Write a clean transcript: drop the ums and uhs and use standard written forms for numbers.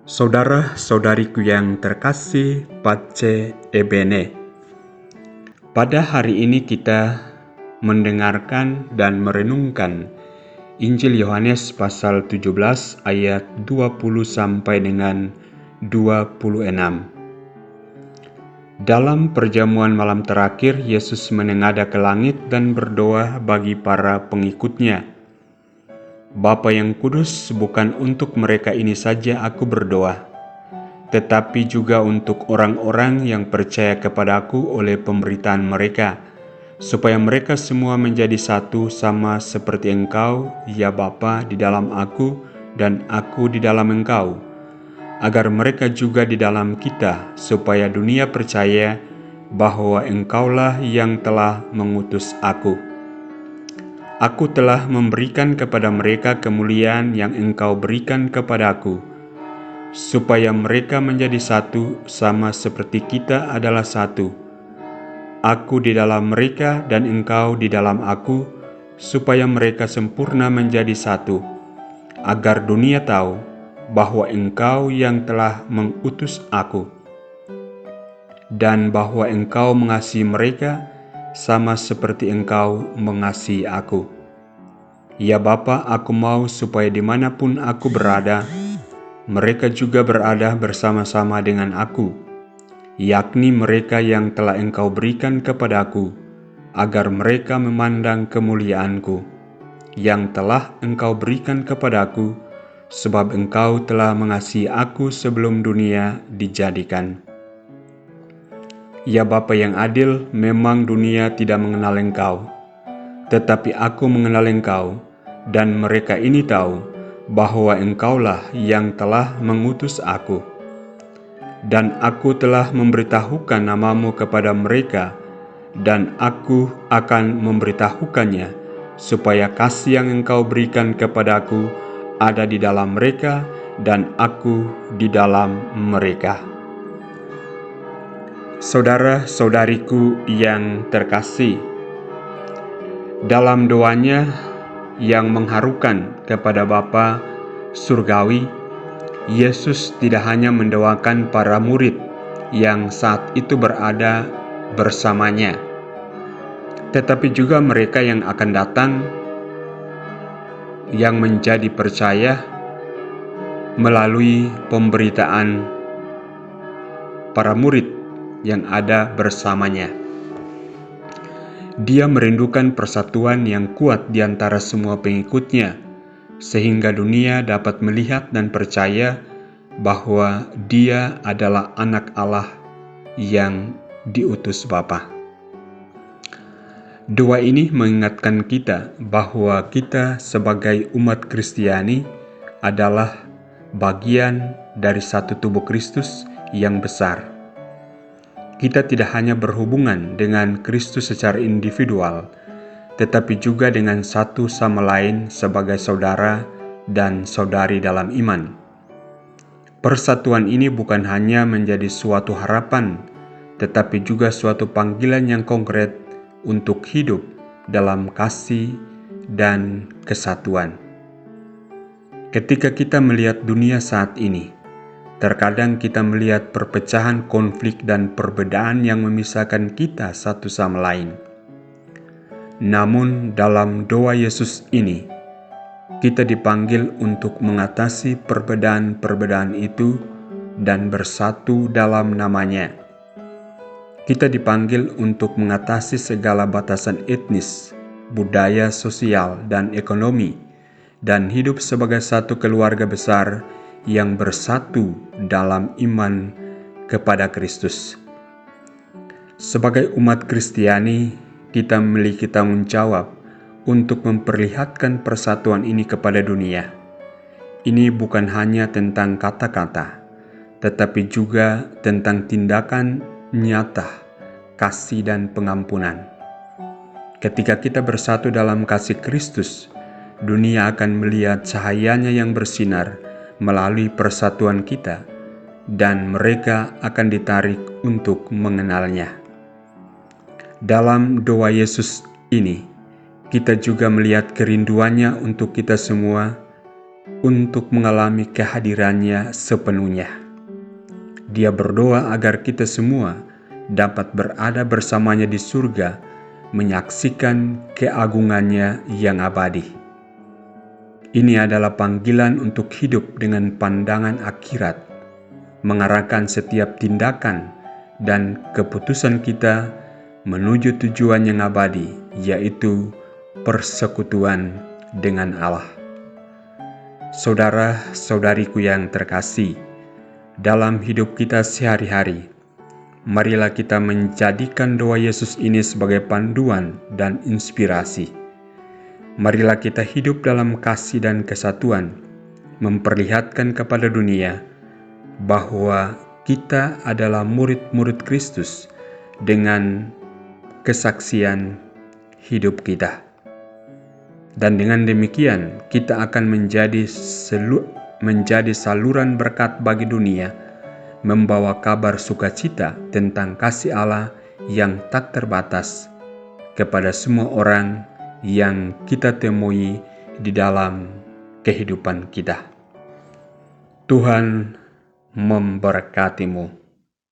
Saudara-saudariku yang terkasih, Pace Ebene. Pada hari ini kita mendengarkan dan merenungkan Injil Yohanes pasal 17 ayat 20 sampai dengan 26. Dalam perjamuan malam terakhir, Yesus menengadah ke langit dan berdoa bagi para pengikutnya. Bapa yang kudus, bukan untuk mereka ini saja aku berdoa, tetapi juga untuk orang-orang yang percaya kepadaku oleh pemberitaan mereka, supaya mereka semua menjadi satu sama seperti Engkau, ya Bapa, di dalam aku dan aku di dalam Engkau, agar mereka juga di dalam kita, supaya dunia percaya bahwa Engkaulah yang telah mengutus aku. Aku telah memberikan kepada mereka kemuliaan yang Engkau berikan kepadaku, supaya mereka menjadi satu sama seperti kita adalah satu. Aku di dalam mereka dan Engkau di dalam aku, supaya mereka sempurna menjadi satu, agar dunia tahu bahwa Engkau yang telah mengutus aku, dan bahwa Engkau mengasihi mereka sama seperti Engkau mengasihi aku. Ya Bapa, aku mau supaya dimanapun aku berada, mereka juga berada bersama-sama dengan aku, yakni mereka yang telah Engkau berikan kepadaku, agar mereka memandang kemuliaanku, yang telah Engkau berikan kepadaku, sebab Engkau telah mengasihi aku sebelum dunia dijadikan. Ya Bapa yang adil, memang dunia tidak mengenal Engkau, tetapi aku mengenal Engkau, dan mereka ini tahu bahwa Engkaulah yang telah mengutus aku. Dan aku telah memberitahukan namamu kepada mereka, dan aku akan memberitahukannya, supaya kasih yang Engkau berikan kepadaku ada di dalam mereka, dan aku di dalam mereka. Saudara-saudariku yang terkasih, dalam doanya yang mengharukan kepada Bapa Surgawi, Yesus tidak hanya mendoakan para murid yang saat itu berada bersamanya, tetapi juga mereka yang akan datang yang menjadi percaya melalui pemberitaan para murid yang ada bersamanya. Dia merindukan persatuan yang kuat di antara semua pengikutnya, sehingga dunia dapat melihat dan percaya bahwa Dia adalah Anak Allah yang diutus Bapa. Doa ini mengingatkan kita bahwa kita sebagai umat Kristiani adalah bagian dari satu tubuh Kristus yang besar. Kita tidak hanya berhubungan dengan Kristus secara individual, tetapi juga dengan satu sama lain sebagai saudara dan saudari dalam iman. Persatuan ini bukan hanya menjadi suatu harapan, tetapi juga suatu panggilan yang konkret untuk hidup dalam kasih dan kesatuan. Ketika kita melihat dunia saat ini, terkadang kita melihat perpecahan, konflik, dan perbedaan yang memisahkan kita satu sama lain. Namun dalam doa Yesus ini, kita dipanggil untuk mengatasi perbedaan-perbedaan itu dan bersatu dalam namanya. Kita dipanggil untuk mengatasi segala batasan etnis, budaya, sosial, dan ekonomi, dan hidup sebagai satu keluarga besar yang bersatu dalam iman kepada Kristus. Sebagai umat Kristiani, kita memiliki tanggung jawab untuk memperlihatkan persatuan ini kepada dunia. Ini bukan hanya tentang kata-kata, tetapi juga tentang tindakan nyata, kasih dan pengampunan. Ketika kita bersatu dalam kasih Kristus, dunia akan melihat cahayanya yang bersinar melalui persatuan kita, dan mereka akan ditarik untuk mengenalnya. Dalam doa Yesus ini, kita juga melihat kerinduannya untuk kita semua untuk mengalami kehadirannya sepenuhnya. Dia berdoa agar kita semua dapat berada bersamanya di surga, menyaksikan keagungannya yang abadi. Ini adalah panggilan untuk hidup dengan pandangan akhirat, mengarahkan setiap tindakan dan keputusan kita menuju tujuan yang abadi, yaitu persekutuan dengan Allah. Saudara-saudariku yang terkasih, dalam hidup kita sehari-hari, marilah kita menjadikan doa Yesus ini sebagai panduan dan inspirasi. Marilah kita hidup dalam kasih dan kesatuan, memperlihatkan kepada dunia bahwa kita adalah murid-murid Kristus dengan kesaksian hidup kita. Dan dengan demikian kita akan menjadi saluran berkat bagi dunia, membawa kabar sukacita tentang kasih Allah yang tak terbatas kepada semua orang yang kita temui di dalam kehidupan kita. Tuhan memberkatimu.